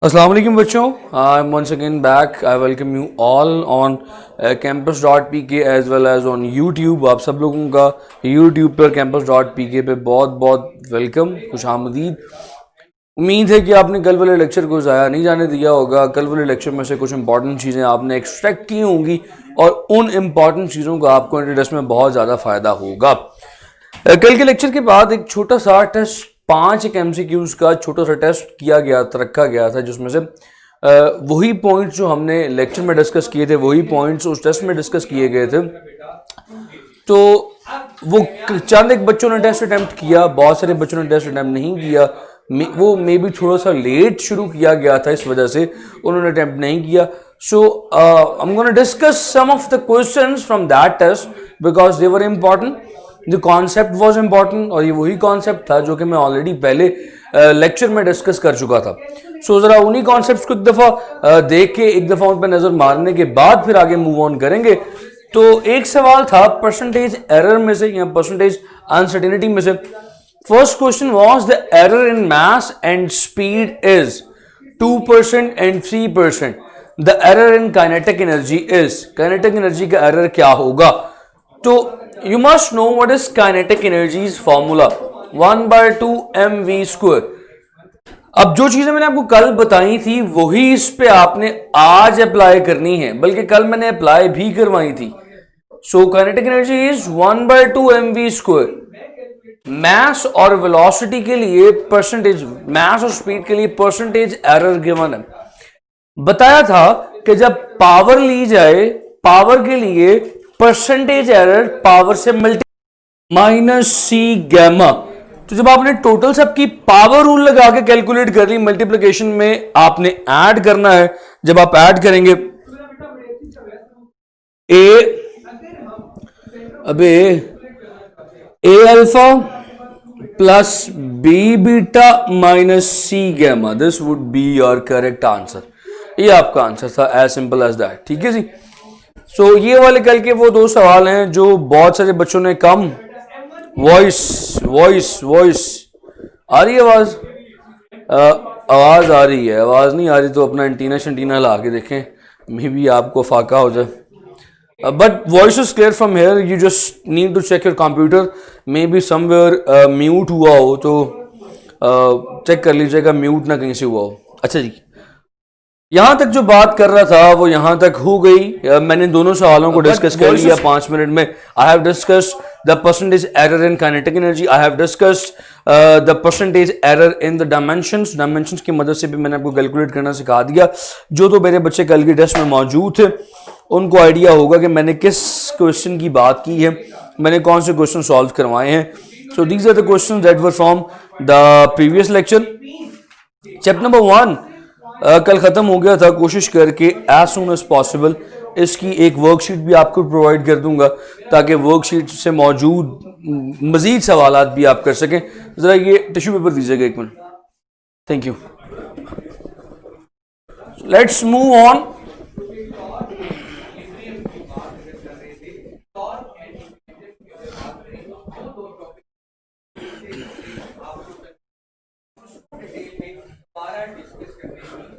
अस्सलाम वालेकुम बच्चों, I am once again back. I welcome you all on campus.pk as well as on YouTube. आप सब लोगों का यूट्यूब पर campus.pk पे बहुत बहुत वेलकम, खुशामदीद। उम्मीद है कि आपने कल वाले लेक्चर को ज़ाया नहीं जाने दिया होगा। कल वाले लेक्चर में से कुछ इंपॉर्टेंट चीज़ें आपने एक्सट्रैक्ट की होंगी और उन इंपॉर्टेंट चीज़ों का आपको इंट्रोडक्शन में बहुत ज़्यादा फ़ायदा होगा। कल के लेक्चर के बाद एक छोटा सा टेस्ट, 5 एक एमसीक्यूज का छोटा सा टेस्ट किया गया था, रखा गया था, जिसमें से वही पॉइंट्स जो हमने लेक्चर में डिस्कस किए थे वही पॉइंट्स उस टेस्ट में डिस्कस किए गए थे। तो वो चंद एक बच्चों ने टेस्ट अटेम्प्ट किया, बहुत सारे बच्चों ने टेस्ट अटेम्प्ट नहीं किया। वो मे बी थोड़ा सा लेट शुरू किया गया था, इस वजह से उन्होंने अटेम्प्ट नहीं किया। So I am gonna discuss some of the questions from that test because they were important. The concept was important और ये वही कॉन्सेप्ट था जो कि मैं ऑलरेडी पहले लेक्चर में डिस्कस कर चुका था। सो जरा उन्हीं कॉन्सेप्ट्स को एक दफ़ा देख के, एक दफ़ा उन पर नज़र मारने के बाद फिर आगे मूव ऑन करेंगे। तो एक सवाल था परसेंटेज एरर में से या परसेंटेज अनसर्टेनिटी में से। First question was the error in mass and speed is 2% and 3%। The error in kinetic energy is, kinetic energy का एरर क्या होगा? तो you must know what is kinetic energy's formula, 1/2 mv²। अब जो चीजें मैंने आपको कल बताई थी वही इस पे आपने आज अप्लाई करनी है, बल्कि कल मैंने अप्लाई भी करवाई थी। So kinetic energy is 1/2 mv²। Mass और वेलोसिटी के लिए परसेंटेज, मैस और स्पीड के लिए परसेंटेज एरर गिवन है। बताया था कि जब पावर ली जाए, पावर के लिए परसेंटेज एरर पावर से मल्टी माइनस सी गैमा। तो जब आपने टोटल सबकी पावर रूल लगा के कैलकुलेट कर ली, मल्टीप्लिकेशन में आपने ऐड करना है। जब आप ऐड करेंगे A alpha plus B beta minus C gamma, this would be your correct answer. ये आपका आंसर था, एज सिंपल एज दैट। ठीक है जी। सो ये वाले कल के वो दो सवाल हैं जो बहुत सारे बच्चों ने कम वॉइस आ रही है, आवाज आ रही है। आवाज नहीं आ रही तो अपना एंटीना शंटीना ला के देखें, मे बी आपको फाका हो जाए। But voice is clear from here. You just need to check your computer, may be somewhere mute हुआ हो तो चेक कर लीजिएगा, म्यूट ना कहीं से हुआ हो। अच्छा जी, यहां तक जो बात कर रहा था वो यहां तक हो गई। मैंने दोनों सवालों को डिस्कस कर लिया 5 मिनट में। I have discussed the percentage error in kinetic energy, I have discussed the percentage error in the dimensions. Dimensions की मदद से भी मैंने आपको कैलकुलेट करना सिखा दिया। जो तो मेरे बच्चे कल के टेस्ट में मौजूद थे उनको आइडिया होगा कि मैंने किस क्वेश्चन की बात की है, मैंने कौन से क्वेश्चन सॉल्व करवाए हैं। So these are the question that were from the previous lecture. Chapter number 1 कल खत्म हो गया था। कोशिश करके एज सुन एज पॉसिबल इसकी एक वर्कशीट भी आपको प्रोवाइड कर दूंगा ताकि वर्कशीट से मौजूद मजीद सवाल भी आप कर सकें। जरा ये टिश्यू पेपर दीजिएगा, एक minute. Thank you. Let's move on.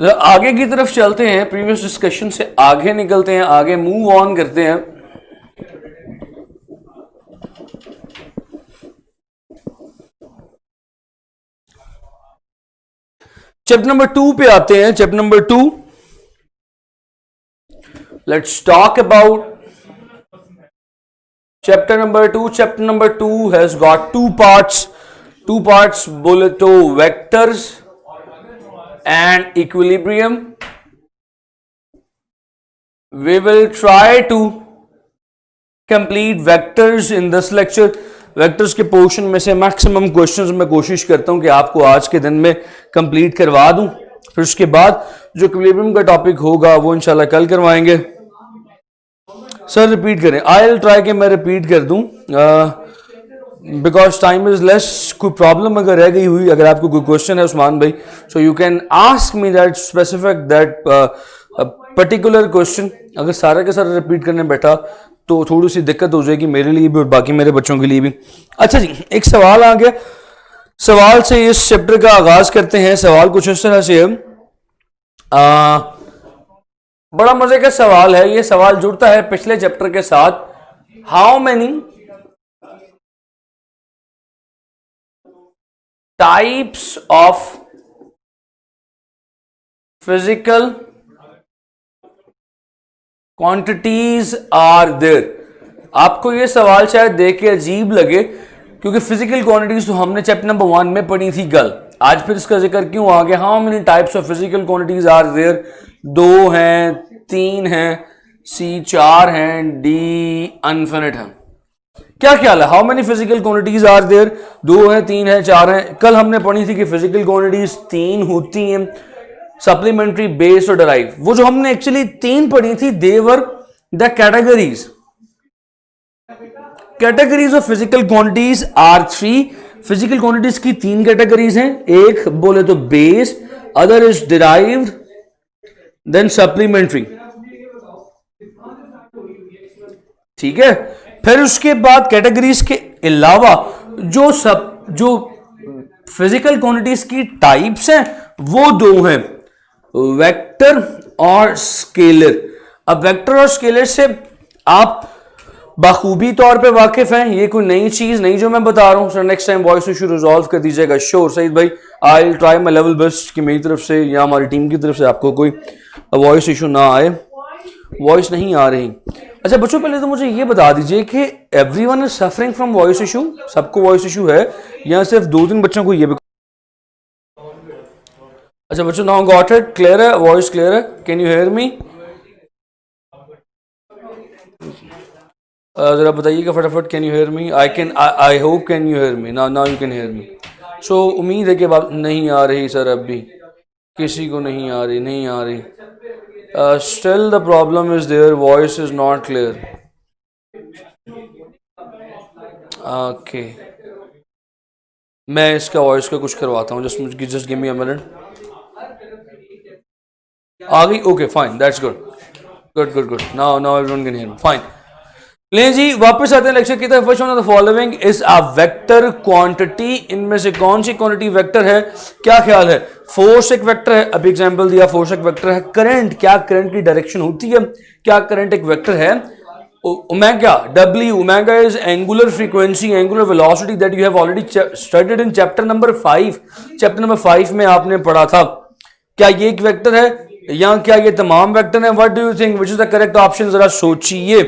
आगे की तरफ चलते हैं, प्रीवियस डिस्कशन से आगे निकलते हैं, आगे मूव ऑन करते हैं। चैप्टर नंबर 2 पे आते हैं। Chapter number 2, let's talk about chapter number 2। Chapter number 2 has got two parts बोले तो vectors and equilibrium. We will try to complete vectors in this lecture. Vectors के पोर्शन में से मैक्सिमम क्वेश्चंस मैं कोशिश करता हूं कि आपको आज के दिन में कंप्लीट करवा दूं। फिर उसके बाद जो इक्विलिब्रियम का टॉपिक होगा वो इंशाल्लाह कल करवाएंगे। सर रिपीट करें, आई विल ट्राई कि मैं रिपीट कर दूं बिकॉज टाइम इज लेस। कोई प्रॉब्लम अगर रह गई हुई, अगर आपको कोई क्वेश्चन है उस्मान भाई, so you can ask me that specific that particular question. अगर सारा के सारा रिपीट करने बैठा तो थोड़ी सी दिक्कत हो जाएगी मेरे लिए भी और बाकी मेरे बच्चों के लिए भी। अच्छा जी, एक सवाल आ गया। सवाल से इस चैप्टर का आगाज करते हैं। सवाल कुछ इस तरह से है, बड़ा मजे का सवाल है, ये सवाल जुड़ता है पिछले चैप्टर के साथ। How many types of physical quantities are there. आपको ये सवाल शायद देख के अजीब लगे, क्योंकि फिजिकल क्वांटिटीज तो हमने चैप्टर नंबर 1 में पढ़ी थी कल। आज फिर इसका जिक्र क्यों आ गया? How many types of physical quantities are there? 2 हैं, 3 हैं, सी 4 हैं, डी अनफिनिट है। क्या ख्याल है? How many physical quantities are there? 2 हैं, 3 हैं, 4 हैं। कल हमने पढ़ी थी कि फिजिकल क्वांटिटीज 3 होती हैं, सप्लीमेंट्री, बेस और डराइव। वो जो हमने एक्चुअली 3 पढ़ी थी, there were the categories. Categories of physical quantities are 3। Physical quantities की 3 कैटेगरीज हैं। एक बोले तो base, other is derived, then supplementary. ठीक है। फिर उसके बाद कैटेगरीज के अलावा जो फिजिकल क्वांटिटीज की टाइप्स हैं वो 2 हैं, वेक्टर और स्केलर। अब वेक्टर और स्केलर से आप बखूबी तौर पे वाकिफ हैं, ये कोई नई चीज नहीं जो मैं बता रहा हूं। Sir next time voice issue resolve कर दीजिएगा। श्योर सईद भाई, I will try my level best कि मेरी तरफ से या हमारी टीम की तरफ से आपको कोई वॉइस इशू ना आए। वॉइस नहीं आ रही। अच्छा बच्चों, पहले तो मुझे ये बता दीजिए कि everyone is suffering from voice issue? सबको वॉइस इशू है या सिर्फ 2-3 बच्चों को ये भी? अच्छा बच्चों, नाउ गॉट इट, क्लियर है, वॉइस क्लियर है, कैन यू हेयर मी? जरा बताइएगा फटाफट, can you hear me? I hope can you hear me? Now you can hear me. So उम्मीद है कि बात नहीं आ रही सर, अब भी किसी को नहीं आ रही। Still the problem is there, voice is not clear. Okay, मैं इसका वॉइस का कुछ करवाता हूँ, just give me a minute. आ गई? Okay fine, that's good. Now everyone can hear me, fine. ले जी, वापस आते हैं लेक्चर की तरफ। First one of the following is a vector quantity. इनमें से कौन सी क्वांटिटी वेक्टर है? क्या ख्याल है? फोर्स एक वेक्टर है, अभी एग्जांपल दिया, फोर्स एक वेक्टर है। करंट, क्या करंट की डायरेक्शन होती है? क्या करंट एक वेक्टर है? Omega, W, omega is angular frequency, angular velocity that you have already studied in chapter number 5। Chapter number 5 में आपने पढ़ा था। क्या ये एक वेक्टर है या क्या ये तमाम वेक्टर है? What do you think, which is the correct option? जरा सोचिए।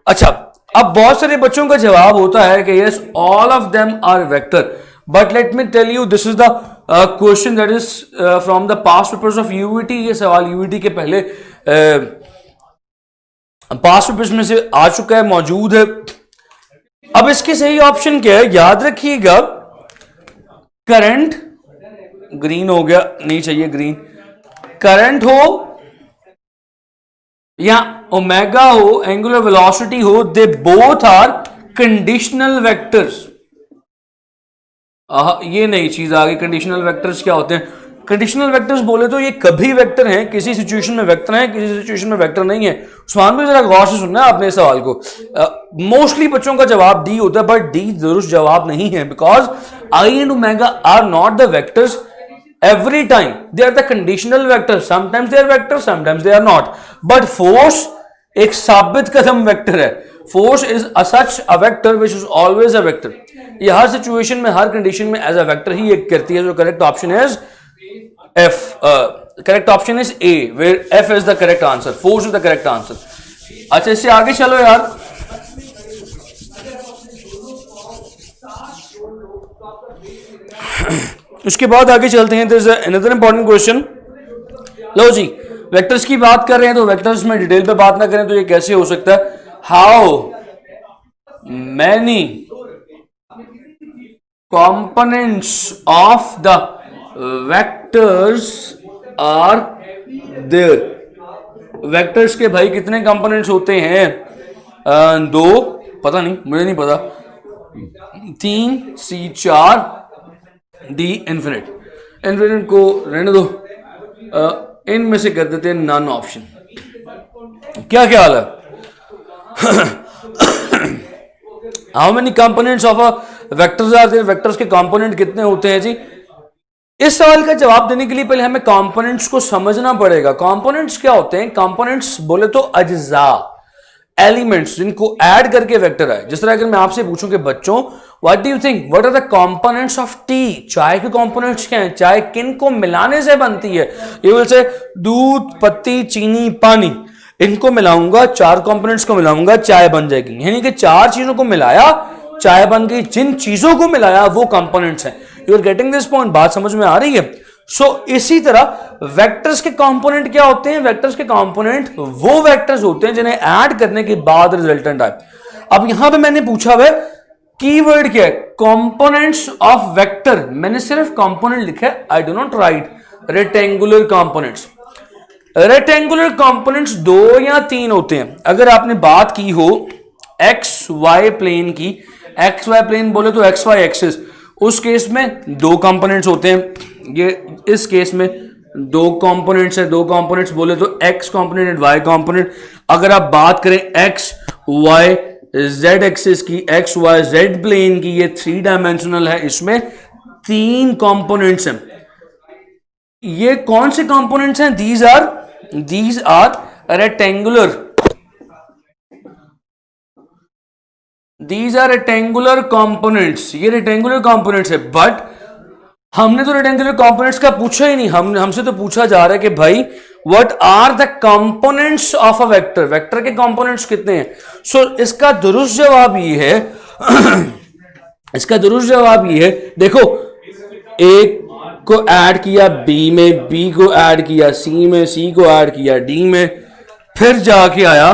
अच्छा, अब बहुत सारे बच्चों का जवाब होता है कि yes, all of them are vector, but let me tell you, this is the question that is from the past papers of UET. ये सवाल यूईटी के पहले पास्ट पेपर्स में से आ चुका है, मौजूद है। अब इसके सही ऑप्शन क्या है? याद रखिएगा, करंट, ग्रीन हो गया, नहीं चाहिए ग्रीन, करंट हो या ओमेगा हो, एंगुलर वेलोसिटी हो, they both are conditional vectors. ये नई चीज आ गई। कंडीशनल वेक्टर्स क्या होते हैं? कंडीशनल वेक्टर्स बोले तो ये कभी वेक्टर हैं, किसी सिचुएशन में वेक्टर हैं, किसी सिचुएशन में वेक्टर नहीं है। उस्मान भाई जरा गौर से सुनना है आपने सवाल को। मोस्टली बच्चों का जवाब डी होता है, बट डी जरूर जवाब नहीं है, because I and omega are not the vectors every time. They are the conditional vectors. Sometimes they are vectors, sometimes they are not. But force एक साबित कदम वेक्टर है। Force is a such a vector which is always a vector. ये हर situation में, हर condition में as a vector ही एक करती है। जो correct option is F. Correct option is A, where F is the correct answer. Force is the correct answer. अच्छा, इससे आगे चलो यार। उसके बाद आगे चलते हैं। There's another important question. लो जी, वेक्टर्स की बात कर रहे हैं तो वेक्टर्स में डिटेल पे बात ना करें तो ये कैसे हो सकता है? How many components of the vectors are there? Vectors के भाई कितने कंपोनेंट्स होते हैं? 2, पता नहीं, मुझे नहीं पता, 3, C 4, डी इन्फिनिट। इन्फिनिट को रहने दो, इनमें से कर देते हैं नन ऑप्शन। क्या ख्याल है? How many components of a vectors are there? Vectors के कंपोनेंट कितने होते हैं जी? इस सवाल का जवाब देने के लिए पहले हमें कंपोनेंट्स को समझना पड़ेगा। कंपोनेंट्स क्या होते हैं? कंपोनेंट्स बोले तो अज्जा, एलिमेंट्स जिनको ऐड करके वेक्टर है। जिस तरह अगर मैं आपसे पूछूं कि बच्चों what do you think what are the components of tea, चाय के कंपोनेंट्स क्या हैं, चाय किन को मिलाने से बनती है? ये विल से दूध, पत्ती, चीनी, पानी, इनको मिलाऊंगा, चार कंपोनेंट्स को मिलाऊंगा, चाय बन जाएगी। यानी कि चार चीजों को मिलाया, चाय बन गई। जिन चीजों को मिलाया वो कंपोनेंट्स हैं। You are getting this point? बात समझ में आ रही है? इसी तरह वेक्टर्स के कंपोनेंट क्या होते हैं? वेक्टर्स के कंपोनेंट वो वेक्टर्स होते हैं जिन्हें ऐड करने के बाद रिजल्टेंट आए। अब यहां पे मैंने पूछा हुआ कीवर्ड क्या है? Components of vector. मैंने सिर्फ कंपोनेंट लिखा है, I do not right rectangular components. Rectangular components दो या तीन होते हैं। अगर आपने बात की हो एक्स वाई प्लेन की, एक्स वाई प्लेन बोले तो एक्स वाई एक्सिस, उस केस में दो कंपोनेंट्स होते हैं। ये इस केस में दो कंपोनेंट्स है। दो कंपोनेंट्स बोले तो X component and Y component. अगर आप बात करें एक्स वाई जेड एक्सिस की, एक्स वाई जेड प्लेन की, ये 3 डायमेंशनल है, इसमें तीन कंपोनेंट्स हैं। ये कौन से कंपोनेंट्स हैं? These are rectangular, these are rectangular components. ये रेक्टेंगुलर कंपोनेंट्स है। बट हमने तो रेक्टेंगुलर कंपोनेंट्स का पूछा ही नहीं। हमसे तो पूछा जा रहा है कि भाई what are the components of a vector, vector के कंपोनेंट्स कितने हैं? इसका दुरुस्त जवाब ये है इसका दुरुस्त जवाब ये है, देखो एक को ऐड किया बी में, बी को ऐड किया सी में, सी को ऐड किया डी में, फिर जाके आया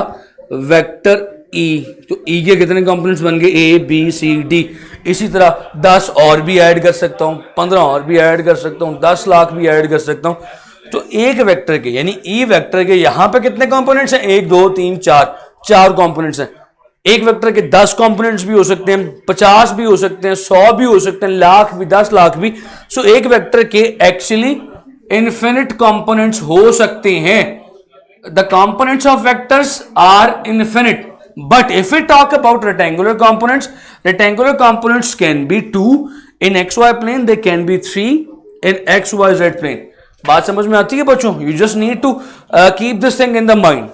वेक्टर ई। तो ई के कितने कंपोनेंट्स बन गए? A B C D. इसी तरह 10 और भी ऐड कर सकता हूं, 15 और भी ऐड कर सकता हूं, 10 लाख भी ऐड कर सकता हूं। तो एक वेक्टर के यानी ई वेक्टर के यहां पे कितने कंपोनेंट्स हैं? 1 2 3 4, 4 कंपोनेंट्स हैं। एक वेक्टर के 10 कंपोनेंट्स भी हो सकते हैं, 50 भी हो सकते हैं, 100 भी हो सकते हैं, लाख भी, 10 लाख भी। एक वेक्टर के एक्चुअली इनफिनिट कंपोनेंट्स हो सकते हैं। The components of vectors are infinite. But if we talk about rectangular components can be 2 in xy plane, they can be 3 in xyz plane. बात समझ में आती है बच्चों? You just need to keep this thing in the mind.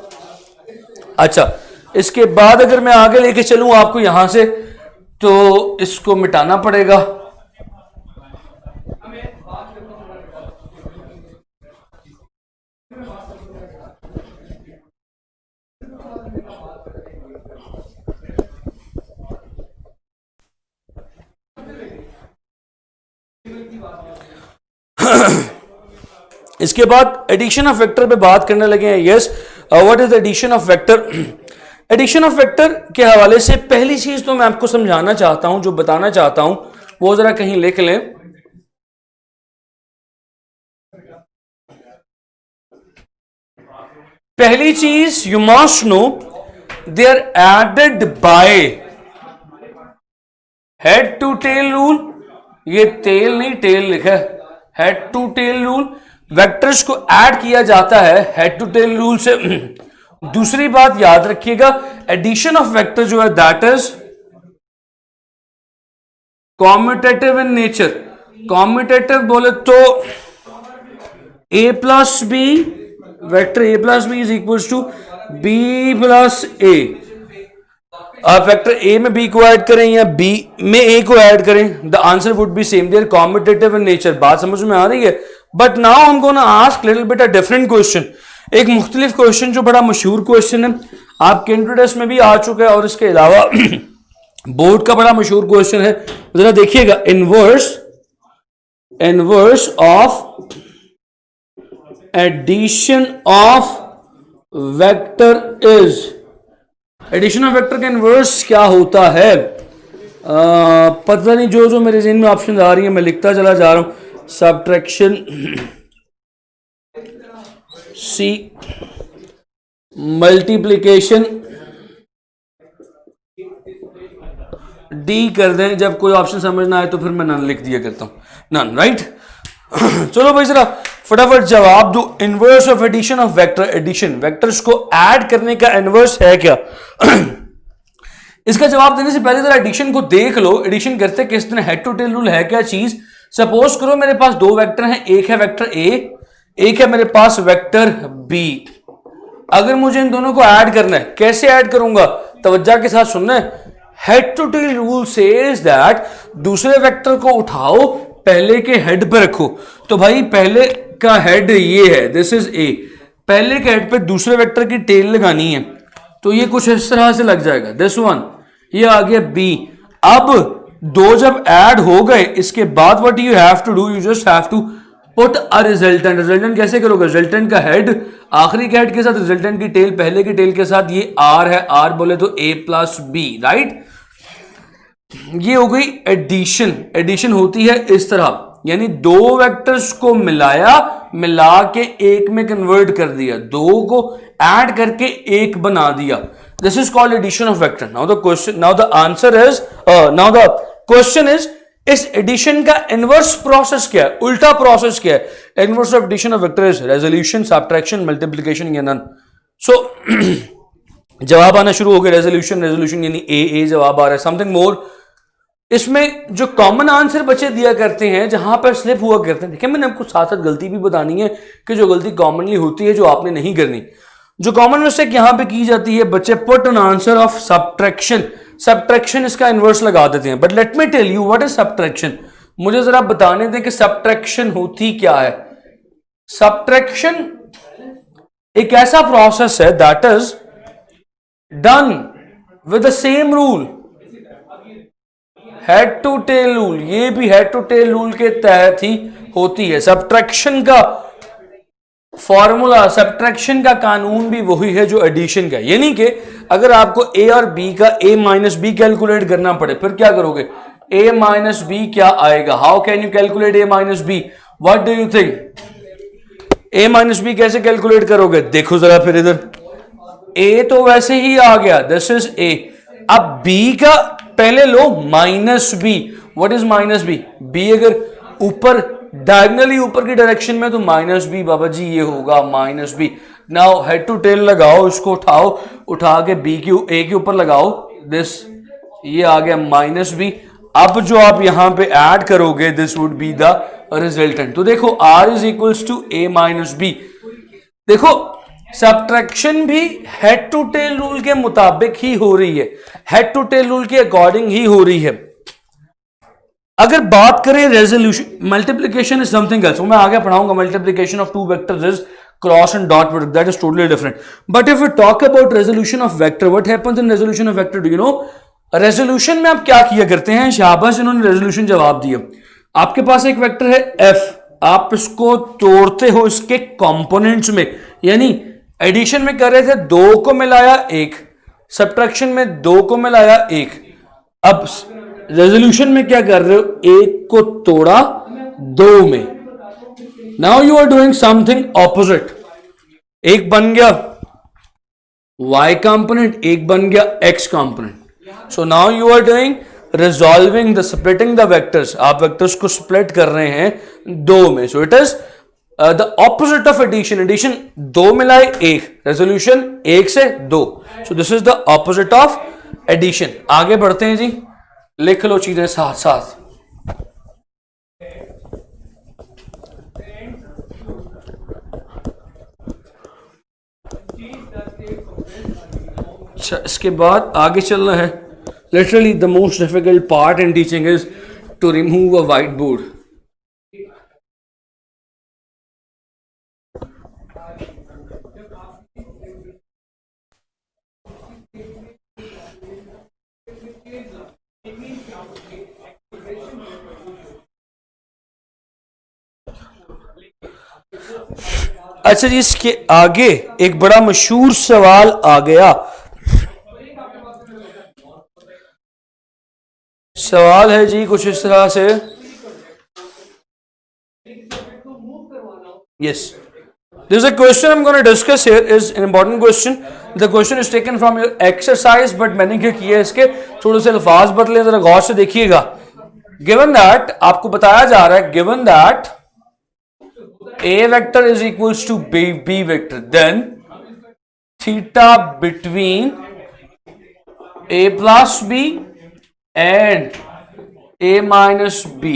अच्छा, इसके बाद अगर मैं आगे लेके चलूं आपको यहां से, तो इसको मिटाना पड़ेगा। इसके बाद एडिशन ऑफ वेक्टर पे बात करने लगे हैं। Yes, what is addition of vector? Addition of vector के हवाले से पहली चीज तो मैं आपको समझाना चाहता हूं, जो बताना चाहता हूं वो जरा कहीं लिख लें। पहली चीज you must know they are added by head to tail rule. ये टेल नहीं, टेल लिखा है, head to tail rule. Vectors को ऐड किया जाता है हेड टू टेल रूल से। दूसरी बात याद रखिएगा, एडिशन ऑफ वेक्टर जो है that is commutative in nature. Commutative बोले तो a plus B, vector a plus B is equal to B plus A. आप वेक्टर a में b को ऐड करें या b में a को ऐड करें, the answer would be same. They're commutative in nature. बात समझ में आ रही है? But now I am gonna ask little bit a different question, एक मुख्तलिफ क्वेश्चन जो बड़ा मशहूर क्वेश्चन है, आपके इंट्रोडक्शन में भी आ चुका है और इसके अलावा बोर्ड का बड़ा मशहूर क्वेश्चन है। जरा देखिएगा, inverse of addition of vector is. Addition of vector का इनवर्स क्या होता है? पता नहीं, जो मेरे ज़हन में ऑप्शन आ रही है मैं लिखता चला जा रहा हूं। सब्ट्रैक्शन सी, मल्टीप्लिकेशन डी कर दें। जब कोई ऑप्शन समझ ना आए तो फिर मैं नन लिख दिया करता हूं, नन, राइट। चलो भाई जरा फटाफट जवाब दो। Inverse of addition of vector. Addition, vectors को ऐड करने का इनवर्स है क्या? इसका जवाब देने से पहले जरा एडिशन को देख लो। एडिशन करते किस तरह? हेड टू टेल रूल है क्या चीज? सपोज करो मेरे पास दो वेक्टर हैं, एक है वेक्टर ए, एक है मेरे पास वेक्टर बी। अगर मुझे इन दोनों को ऐड करना है, कैसे ऐड करूंगा, तवज्जो के साथ सुनना है। Head to tail rule says that दूसरे वेक्टर को उठाओ, पहले के हेड पे रखो। तो भाई पहले का हेड ये है, दिस इज ए, पहले के हेड पे दूसरे वेक्टर की टेल लगानी है, तो ये कुछ इस तरह से लग जाएगा, दिस वन, ये आ गया बी। अब दो जब ऐड हो गए, इसके बाद what you have to do, you just have to put a resultant. Resultant कैसे करोगे, रिजल्टेंट का हेड आखिरी के हेड के साथ, रिजल्टेंट की टेल पहले की टेल के साथ, ये आर है, आर बोले तो ए प्लस बी, राइट। ये हो गई एडिशन। एडिशन होती है इस तरह, यानी दो वेक्टर्स को मिलाया, मिला के एक में कन्वर्ट कर दिया, दो को ऐड करके एक बना दिया। This is called addition of vector. Now the question, now the answer is, now the question is, इस एडिशन का इनवर्स प्रोसेस क्या है, उल्टा प्रोसेस क्या है। Inverse of addition of vector is resolution, subtraction, multiplication या नन। सो जवाब आना शुरू हो गया, रेजोल्यूशन, रेजोल्यूशन यानी ए जवाब आ रहा है। समथिंग मोर, इसमें जो कॉमन आंसर बच्चे दिया करते हैं, जहां पर स्लिप हुआ करते हैं, देखिए मैंने आपको साथ साथ गलती भी बतानी है कि जो गलती कॉमनली होती है, जो आपने नहीं करनी। जो कॉमन मिस्टेक यहां पे की जाती है, बच्चे put an answer of subtraction, subtraction इसका इनवर्स लगा देते हैं। But let me tell you what is subtraction. मुझे जरा बताने दें कि सब्ट्रैक्शन होती क्या है। सब्ट्रैक्शन एक ऐसा प्रोसेस है that is done with the same rule, head to tail rule. ये भी हेड टू टेल रूल के तहत ही होती है। सब्ट्रैक्शन का फॉर्मूला, सब्ट्रैक्शन का कानून भी वही है जो एडिशन का। यानी कि अगर आपको ए और बी का ए माइनस बी कैलकुलेट करना पड़े, फिर क्या करोगे, ए माइनस बी क्या आएगा, how can you calculate A minus B, what do you think, A minus B कैसे कैलकुलेट करोगे। देखो जरा फिर इधर, ए तो वैसे ही आ गया, दिस इज ए। अब बी का पहले लो minus B, what is minus B, B अगर ऊपर डायगनली ऊपर की डायरेक्शन में तो माइनस बी, बाबा जी ये होगा minus B. Now head to tail लगाओ, इसको उठाओ, उठा के बी की ए के ऊपर लगाओ, दिस, ये आ गया माइनस बी। अब जो आप यहां पे ऐड करोगे, this would be the resultant. तो देखो R is equals to A minus B. देखो सब्ट्रैक्शन भी हेड टू टेल रूल के मुताबिक ही हो रही है, हेड टू टेल रूल के अकॉर्डिंग ही हो रही है। अगर बात करें resolution, multiplication is something else, मैं आगे पढ़ाऊंगा multiplication of two vectors is cross and dot product, that is totally different. But if you talk about resolution of vector, what happens in resolution of vector, do you know. Resolution में आप क्या किया करते हैं, शाबाश इन्होंने resolution जवाब दिया। आपके पास एक वेक्टर है एफ, आप इसको तोड़ते हो इसके कंपोनेंट्स में, यानी एडिशन में कर रहे थे दो को मिलाया एक, सब्ट्रैक्शन में दो को मिलाया एक। अब रेजोल्यूशन में क्या कर रहे हो, एक को तोड़ा दो में। Now you are doing something opposite, एक बन गया y कंपोनेंट, एक बन गया x component. So now you are doing resolving the splitting the vectors, आप वेक्टर्स को स्प्लिट कर रहे हैं दो में। So it is the opposite of addition. Addition दो मिलाए एक, रेजोल्यूशन एक से दो। So this is the opposite of addition. आगे बढ़ते हैं जी, लिख लो चीजें साथ साथ। अच्छा, इसके बाद आगे चलना है। Literally the most difficult part in teaching is to remove a white board. अच्छा जी, इसके आगे एक बड़ा मशहूर सवाल आ गया। सवाल है जी कुछ इस तरह से, yes, there's a question I'm going to discuss here is an important question. The question is taken from your exercise, but मैंने क्या किया है, इसके थोड़े से अल्फाज बदले, जरा गौर से देखिएगा। Given that, आपको बताया जा रहा है, given that A vector is equals to B vector, then theta between A plus B and A minus B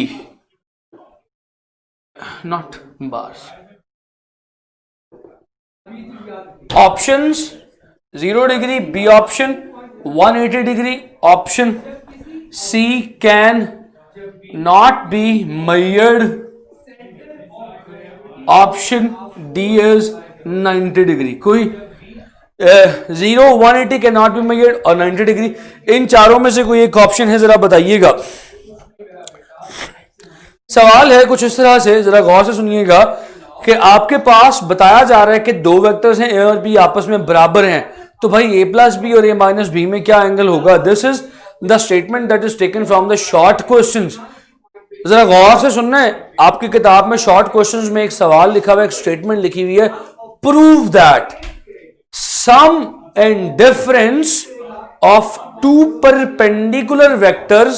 not bars. Options: 0 degree B option, 180 degree option C can not be measured, option D is 90 degree. कोई 0, 180 can not be measured और 90 degree, इन चारों में से कोई एक option है, जरा बताइएगा। सवाल है कुछ इस तरह से, जरा गौर से सुनिएगा कि आपके पास बताया जा रहा है कि दो वेक्टर्स हैं ए और बी आपस में बराबर हैं, तो भाई ए प्लस बी और ए माइनस बी में क्या एंगल होगा? This is the statement that is taken from the short questions. जरा गौर से सुनना है, आपकी किताब में शॉर्ट क्वेश्चंस में एक सवाल लिखा हुआ है, एक स्टेटमेंट लिखी हुई है, prove that sum and difference of two perpendicular vectors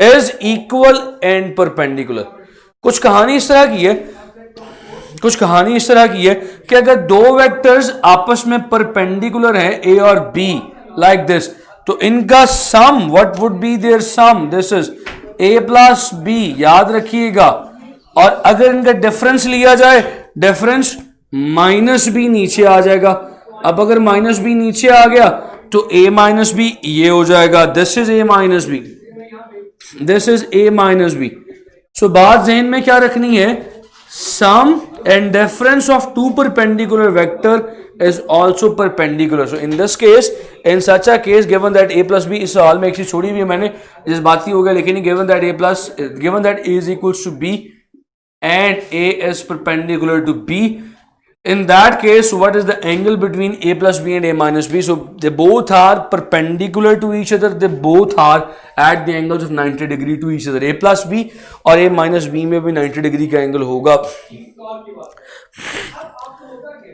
is equal and perpendicular। कुछ कहानी इस तरह की है कि अगर दो वेक्टर्स आपस में परपेंडिकुलर हैं ए और बी लाइक दिस, तो इनका sum, what would be their sum? This is A plus B, याद रखिएगा। और अगर इनका डिफरेंस लिया जाए, डिफरेंस माइनस बी नीचे आ जाएगा। अब अगर माइनस बी नीचे आ गया तो ए माइनस बी ये हो जाएगा, this is A minus B, this is A minus B. So बात जहन में क्या रखनी है? Sum and difference of two perpendicular vector is also perpendicular. So in this case, in such a case, given that A plus B, इस सवाल में एक चीज छोड़ी हुई है मैंने, जिस बात की हो गया, लेकिन given that A is equal to B and A is perpendicular to B. In that case, what is the angle between A plus B and A minus B? So they both are perpendicular to each other. They both are at the angles of 90 degree to each other. A plus B और A minus B में भी 90 degree का angle होगा।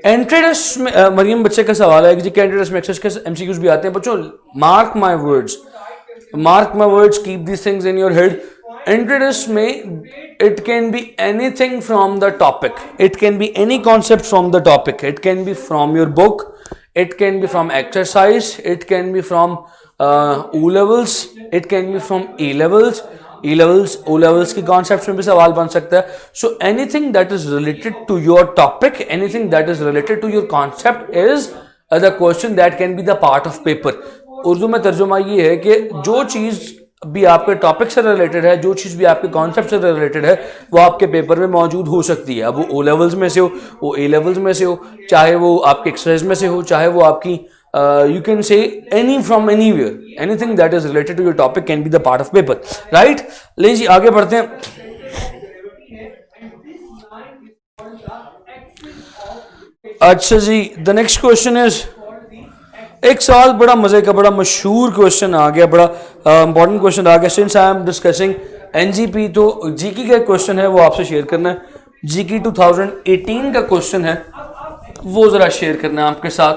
Entry test में मरियम बच्चे का सवाल है कि जी एंट्री टेस्ट में एक्सेस के एमसीक्यूज भी आते हैं बच्चों। Mark my words, keep these things in your head. Entry test में it can be anything from the topic, it can be any concept from the topic, it can be from your book, it can be from exercise, it can be from O levels, it can be from A levels, O levels की concepts में भी सवाल बन सकता है। So anything that is related to your topic, anything that is related to your concept is the question that can be the part of paper। Urdu में तर्जुमा ये है कि जो चीज भी आपके टॉपिक से रिलेटेड है, जो चीज भी आपके कॉन्सेप्ट से रिलेटेड है, वो आपके पेपर में मौजूद हो सकती है। अब वो ओ लेवल्स में से हो, वो ए लेवल्स में से हो, चाहे वो आपके एक्सरसाइज में से हो, चाहे वो आपकी you can say any from anywhere, anything that is related to your topic can be the part of paper, right. ले जी आगे बढ़ते हैं। अच्छा जी, द नेक्स्ट क्वेश्चन इज, एक सवाल बड़ा मजे का, बड़ा मशहूर क्वेश्चन आ गया, बड़ा इंपॉर्टेंट क्वेश्चन आ गया। Since I am discussing NGP, तो जीके का क्वेश्चन है वो आपसे शेयर करना है। जीके 2018 का क्वेश्चन है वो जरा शेयर करना है आपके साथ।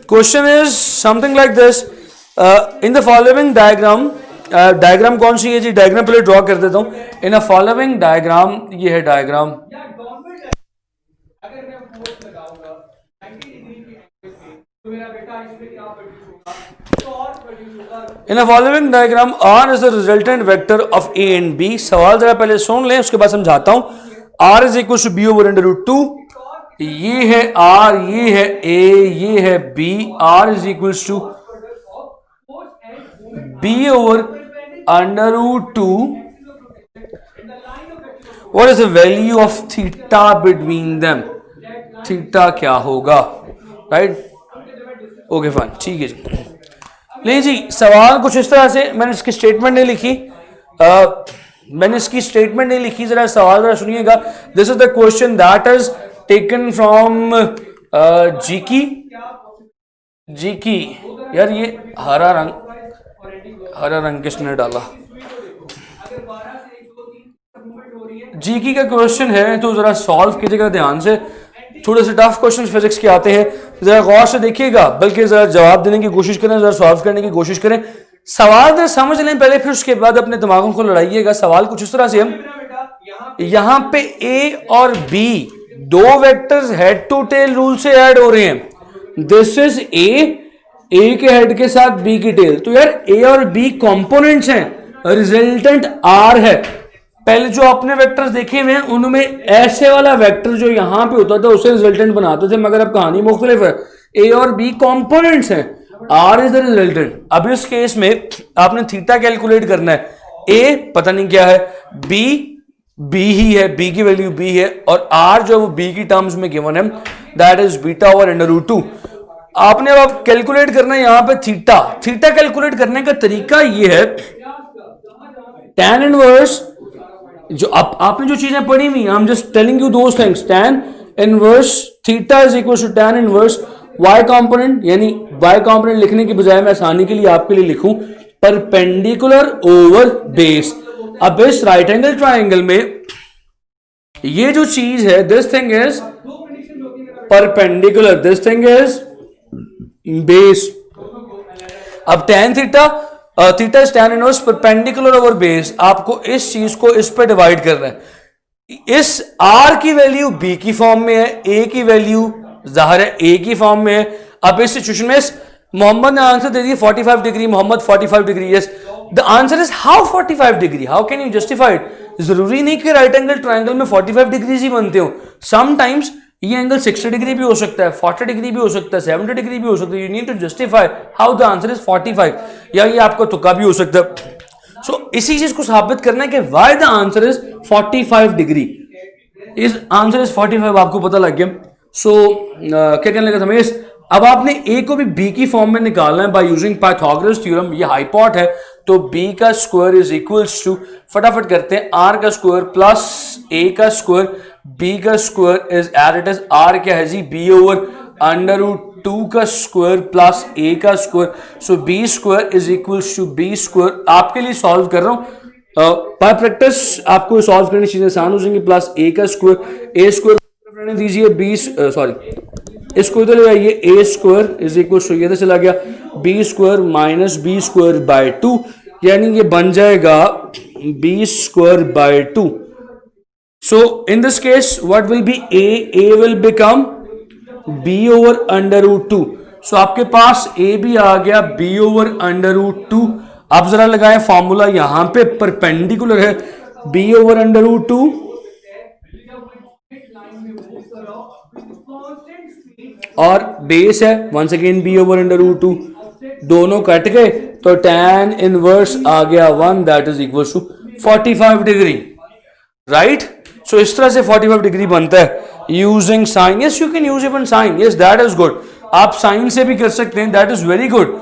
Question is something like this, in the following diagram, diagram कौन सी है जी? डायग्राम पहले ड्रॉ कर देता हूं। इन अ फॉलोइंग डायग्राम, ये है diagram. In a following diagram R is the resultant vector of A and B। सवाल जरा पहले सुन लें, उसके बाद समझाता हूं। R is equal to B over under root 2, ये है R, ये है A, ये है B। R is equal to B over under root 2, what is the value of theta between them? Theta क्या होगा, राइट? ओके फाइन, ठीक है जी। ले जी, सवाल कुछ इस तरह से, मैंने इसकी स्टेटमेंट नहीं लिखी, जरा सवाल जरा सुनिएगा। This is the question that is taken from जीकी। यार ये हरा रंग किसने डाला? जीकी का क्वेश्चन है, तो जरा सॉल्व कीजिएगा ध्यान से। थोड़े से टफ क्वेश्चन फिजिक्स के आते हैं, जरा गौर से देखिएगा, बल्कि जरा जवाब देने की कोशिश करें, जरा सॉल्व करने की कोशिश करें। सवाल जरा समझ लें पहले, फिर उसके बाद अपने दिमागों को लड़ाइएगा। सवाल कुछ इस तरह से, हम यहां पे ए और बी दो vectors head to tail rule से ऐड हो रहे हैं। दिस इज ए के हेड के साथ बी की टेल। तो यार ए और बी कंपोनेंट्स हैं, रिजल्टेंट आर है। पहले जो आपने वेक्टर्स देखे हुए हैं उनमें ऐसे वाला वेक्टर जो यहां पे होता था उसे रिजल्टेंट बनाते थे, मगर अब कहानी मुख्तलिफ है। ए और बी कंपोनेंट्स हैं, आर इज द रिजल्टेंट। अब इस केस में आपने थीटा कैलकुलेट करना है। ए पता नहीं क्या है, बी ही है, बी की वैल्यू बी है, और आर जो वो बी की टर्म्स में गिवन है, that is beta over under root 2। आपने अब कैलकुलेट करना है यहां पे थीटा। थीटा कैलकुलेट करने का तरीका ये है, tan इनवर्स जो आपने जो चीजें पढ़ी हुई, I am just telling you those things. tan inverse theta is equal to tan inverse y component, यानी y कंपोनेंट लिखने की बजाय मैं आसानी के लिए आपके लिए लिखूं परपेंडिकुलर ओवर बेस। अब इस राइट एंगल ट्राइंगल में ये जो चीज है, this thing is perpendicular, this thing is base. अब tan theta, theta is tan inverse perpendicular over base. आपको इस चीज को इस पे डिवाइड करना है। इस r की वैल्यू b की फॉर्म में है, a की वैल्यू जाहिर है a की फॉर्म में है। अब इस सिचुएशन में मोहम्मद ने आंसर दे दिया 45 degree, Mohammad 45 degree. Yes, the answer is how 45 degree, how can you justify it? जरूरी नहीं कि राइट एंगल ट्राइंगल में 45 डिग्री ही बनते हो। समटाइम्स ये एंगल 60 डिग्री भी हो सकता है, 40 डिग्री भी हो सकता है, 70 डिग्री भी हो सकता है। You need to justify how the answer is 45, या ये आपका तुक्का भी हो सकता है। सो इसी चीज को साबित करना है कि why the answer is 45 degree. इस आंसर इज 45, आपको पता लग गया। सो क्या कहने लगा था मैं, अब आपने ए को भी बी की फॉर्म में निकालना है बाय यूजिंग पाइथागोरस थ्योरम। ये हाइपोट है, तो बी का स्क्वायर इज इक्वल्स टू, फटाफट करते हैं, आर का स्क्वायर प्लस ए का स्क्वायर, बी का square is as it is, R क्या है जी, बी ओवर अंडर रूट 2 का स्क्वायर प्लस ए का square. So B square is equals to B square. आपके लिए सॉल्व कर रहा हूं, बाय प्रैक्टिस आपको सॉल्व करने चीजें आसान हो जाएंगी। प्लस ए का स्क्वायर, ए स्क्वायर रहने दीजिए, बी सॉरी इसको इधर ले आइए, A square is equal to, ये चला गया B square minus B square by 2, यानी ये बन जाएगा B square by 2। So in this case what will be, A will become B over under root 2। सो आपके पास ए भी आ गया बी ओवर अंडर रूट 2। आप जरा लगाएं फॉर्मूला, यहां पे परपेंडिकुलर है बी ओवर अंडर रूट 2 और बेस है once again B over under root 2। दोनों कट गए तो tan इनवर्स आ गया 1, that is equal to 45 degree, right. So इस तरह से 45 डिग्री बनता है using sine. Yes, you can use even sine, yes that is good. आप साइन से भी कर सकते हैं, that is very good.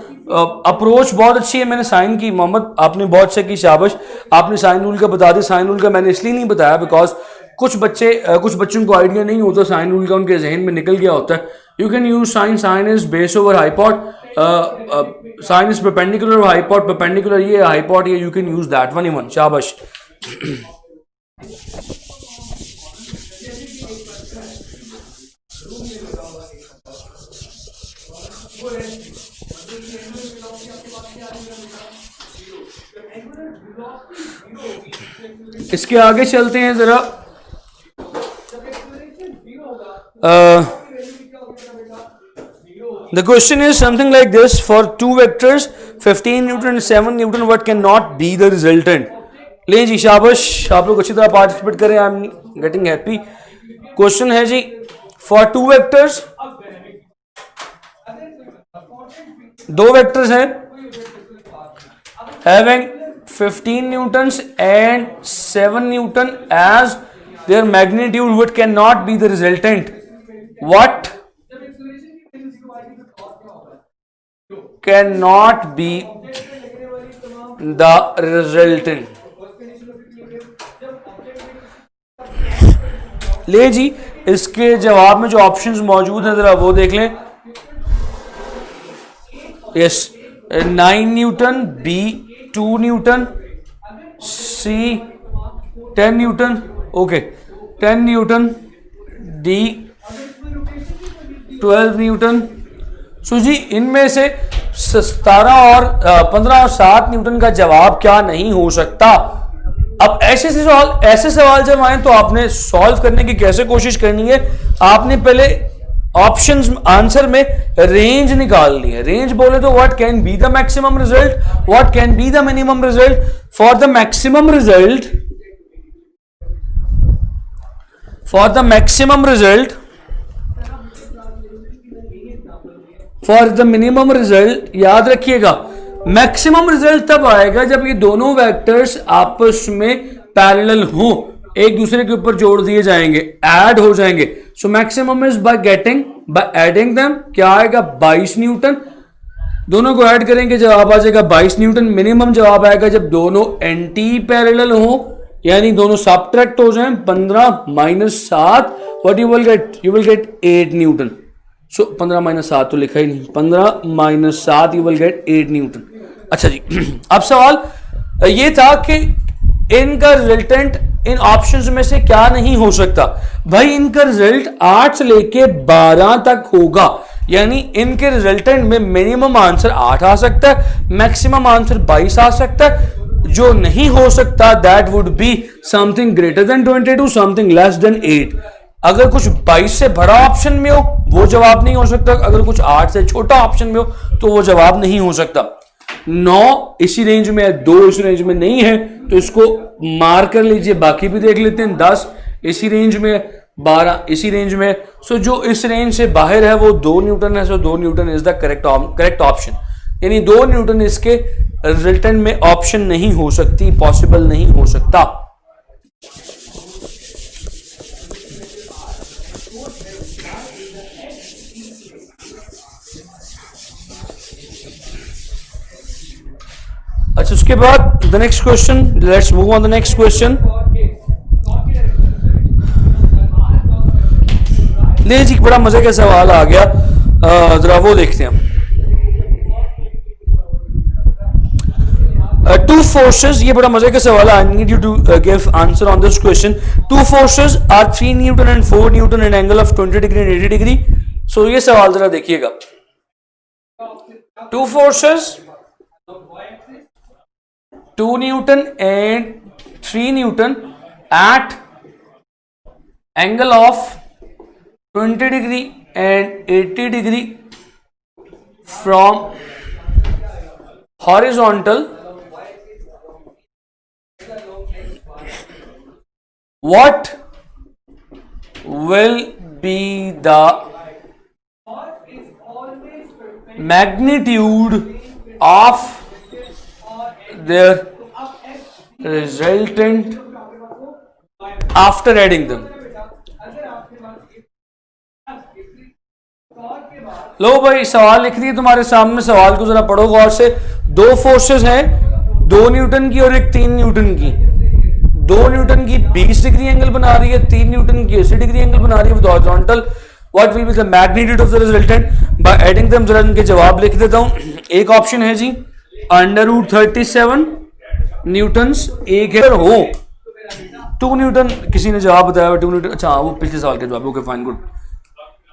Approach बहुत अच्छी है। मैंने साइन की, मोहम्मद आपने बहुत अच्छा की, शाबाश। आपने साइन रूल का बता दिया। साइन रूल का मैंने इसलिए नहीं बताया बिकॉज कुछ बच्चों को आइडिया नहीं होता साइन रूल का, उनके जहन में निकल गया होता है। You can use sine, sine is base over hypot, sine is perpendicular over hypot, perpendicular ये हाइपोट ये, you can use that one even, शाबाश। इसके आगे चलते हैं जरा। The question is something like this: for two vectors 15 Newton and 7 Newton, what cannot be the resultant? ले जी, शाबाश, आप लोग अच्छी तरह पार्टिसिपेट करें, I am getting happy. Question है जी, फॉर टू वेक्टर्स, दो वेक्टर्स हैं having 15 newtons and 7 newton as their magnitude, what cannot be the resultant? What cannot be the resultant? ले जी, इसके जवाब में जो ऑप्शंस मौजूद हैं जरा वो देख लें। Yes, 9 newton, B 2 newton, C 10 newton, okay 10 newton, D 12 newton. So जी, इनमें से 17 और 15 और 7 न्यूटन का जवाब क्या नहीं हो सकता? अब ऐसे सवाल जब आए तो आपने सॉल्व करने की कैसे कोशिश करनी है, आपने पहले ऑप्शंस आंसर में रेंज निकालनी है। रेंज बोले तो what can be the maximum result, what can be the minimum result. For the maximum result, for the maximum result, for the minimum result, याद रखिएगा मैक्सिमम रिजल्ट तब आएगा जब ये दोनों वेक्टर्स आपस में पैरेलल हो, एक दूसरे के ऊपर जोड़ दिए जाएंगे, ऐड हो जाएंगे। So maximum is by getting, by adding them, क्या आएगा 22 न्यूटन। दोनों को ऐड करेंगे जवाब आ जाएगा 22 न्यूटन। मिनिमम जवाब आएगा जब दोनों एंटी पैरेलल हो, यानी दोनों सब्ट्रैक्ट हो जाएं। 15 minus 7, what you will gate, you will gate 8 Newton. So 15 minus 7 तो लिखा ही नहीं, 15 minus 7 you will gate 8 Newton. अच्छा जी, अब सवाल ये था कि इनका रिजल्टेंट इन ऑप्शंस में से क्या नहीं हो सकता। भाई इनका रिजल्ट 8 से लेके 12 तक होगा, यानी इनके रिजल्टेंट में मिनिमम आंसर 8 आ सकता है, मैक्सिमम आंसर 22 आ सकता है। जो नहीं हो सकता that would be something greater than 22, something less than 8। अगर कुछ 22 से बड़ा ऑप्शन में हो वो जवाब नहीं हो सकता, अगर कुछ 8 से छोटा ऑप्शन में हो तो वो जवाब नहीं हो सकता। 9 इसी रेंज में है, 2 इस रेंज में नहीं है, तो इसको मार्क कर लीजिए। बाकी भी देख लेते हैं, 10 इसी रेंज में, 12 इसी रेंज में। सो जो इस रेंज से बाहर है वो 2 न्यूटन है। सो 2 Newton is the correct option, यानी 2 न्यूटन इसके रिजल्टेंट में ऑप्शन नहीं हो सकती, पॉसिबल नहीं हो सकता। अच्छा, उसके बाद the next question, let's move on the next question. ले जी, बड़ा मजे का सवाल आ गया, जरा वो देखते हैं। Two forces, ये बड़ा मजे का सवाल है। I need you to give answer on this question. Two forces are 3 Newton and 4 Newton in angle of 20 degree and 80 degree. So ये सवाल जरा देखिएगा। Two forces 2 Newton and 3 Newton at angle of 20 degree and 80 degree from horizontal. What will be the magnitude of their resultant after adding them? लो भाई, सवाल लिख दिए तुम्हारे सामने, सवाल को जरा पढ़ो गौर से। 2 फोर्सेस हैं, 2 न्यूटन की और एक 3 न्यूटन की। 2 न्यूटन की 20 डिग्री एंगल बना रही है, 3 न्यूटन की 80 डिग्री एंगल बना रही है with horizontal. What will be the magnitude of the resultant by adding them. जरा इनके जवाब लिख देता हूं। एक ऑप्शन है जी √37 न्यूटन्स, एक है हो 2 न्यूटन, किसी ने जवाब बताया 2 न्यूटन। अच्छा, वो पिछले सवाल का जवाब, ओके फाइन गुड।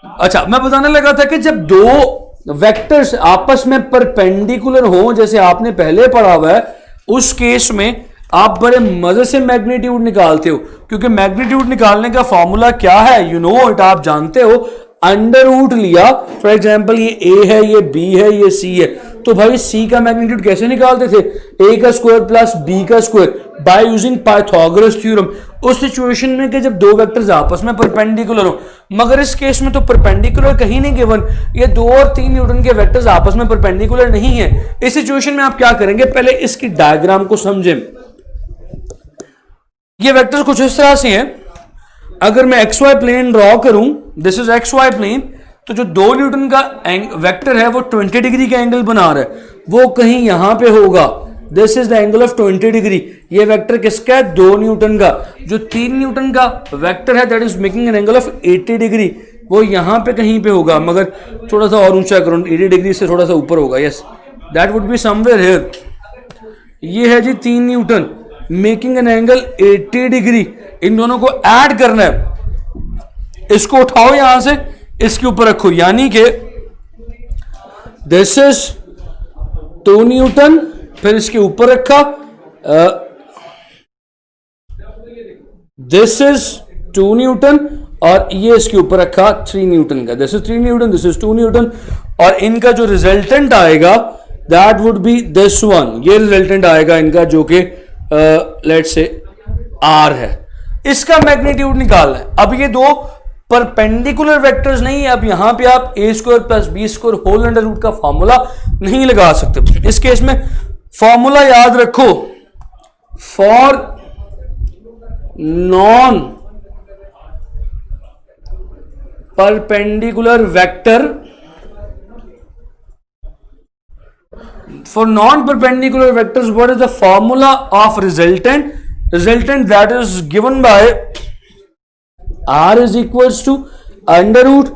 अच्छा, मैं बताने लगा था कि जब 2 वेक्टर्स आपस में परपेंडिकुलर हो, जैसे आपने पहले पढ़ा हुआ है, उस केस में आप बड़े मजे से मैग्नीट्यूड निकालते हो, क्योंकि मैग्नीट्यूड निकालने का फॉर्मूला क्या है, यू नो इट, आप जानते हो। अंडर रूट लिया, फॉर एग्जांपल ये ए है, ये बी है, ये सी है, तो भाई सी का मैग्नीट्यूड कैसे निकालते थे, ए का स्क्वायर प्लस बी का square by using Pythagoras theorem. उस सिचुएशन में कि जब 2 वेक्टर्स आपस में परपेंडिकुलर हो, मगर इस केस में तो परपेंडिकुलर कहीं नहीं गिवन, ये 2 और 3 न्यूटन के वेक्टर्स आपस में परपेंडिकुलर नहीं है। इस सिचुएशन में आप क्या करेंगे, पहले इसकी डायग्राम को समझें। ये वेक्टर्स कुछ इस तरह से हैं। अगर मैं एक्स वाई प्लेन ड्रॉ करूं, this is X Y plane, तो जो 2 न्यूटन का वेक्टर है वो 20 डिग्री का एंगल बना रहा है, वो कहीं यहां पे होगा। This is the angle of 20 degree. ये वेक्टर किसका है, 2 न्यूटन का। जो 3 न्यूटन का वेक्टर है that is making an angle of 80 degree, वो यहां पे कहीं पे होगा, मगर थोड़ा सा और ऊंचा करो, 80 डिग्री से थोड़ा सा ऊपर होगा। Yes, that would be somewhere here. ये है जी 3 newton making an angle 80 degree. इन दोनों को ऐड करना है, इसको उठाओ यहां से, इसके ऊपर रखो, यानी कि दिस इज 2 न्यूटन, फिर इसके ऊपर रखा, दिस इज 2 न्यूटन और ये इसके ऊपर रखा 3 न्यूटन का, this is 3 Newton, this is 2 Newton, और इनका जो रिजल्टेंट आएगा that would B this one, ये रिजल्टेंट आएगा इनका जो कि लेट्स से आर है। इसका मैग्नीट्यूड निकालना है। अब ये दो परपेंडिकुलर वेक्टर्स नहीं है, अब यहां पे आप A square plus B square whole under root का फॉर्मूला नहीं लगा सकते। इस केस में फॉर्मूला याद रखो, for non perpendicular vector, for non-perpendicular vectors, what is the formula of resultant? Resultant that is given by r is equals to under root